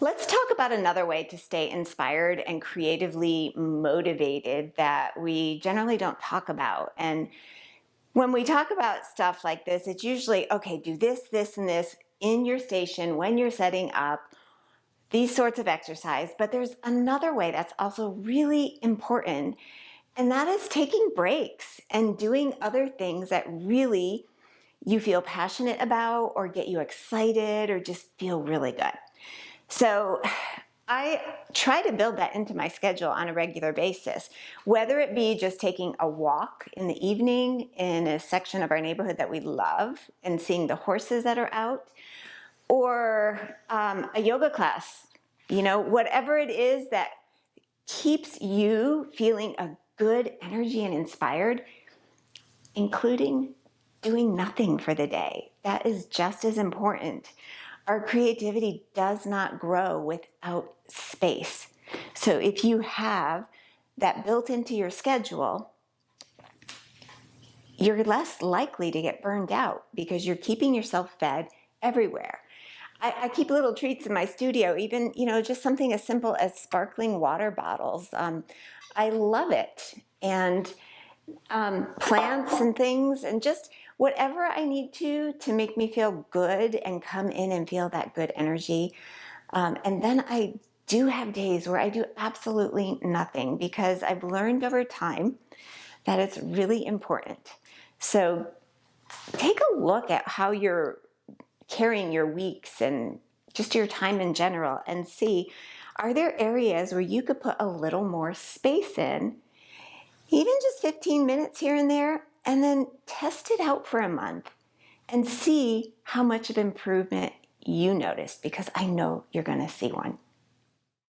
Let's talk about another way to stay inspired and creatively motivated that we generally don't talk about. And when we talk about stuff like this, it's usually, okay, do this, this, and this in your station when you're setting up these sorts of exercise. But there's another way that's also really important, and that is taking breaks and doing other things that really you feel passionate about or get you excited or just feel really good. So I try to build that into my schedule on a regular basis, whether it be just taking a walk in the evening in a section of our neighborhood that we love and seeing the horses that are out, or a yoga class, whatever it is that keeps you feeling a good energy and inspired, including doing nothing for the day. That is just as important. Our creativity does not grow without space. So if you have that built into your schedule, you're less likely to get burned out because you're keeping yourself fed everywhere. I keep little treats in my studio, even, just something as simple as sparkling water bottles. I love it. And plants and things, and just whatever I need to make me feel good and come in and feel that good energy. And then I do have days where I do absolutely nothing because I've learned over time that it's really important. So take a look at how you're carrying your weeks and just your time in general and see, are there areas where you could put a little more space in, even just 15 minutes here and there, and then test it out for a month and see how much of improvement you notice, because I know you're going to see one.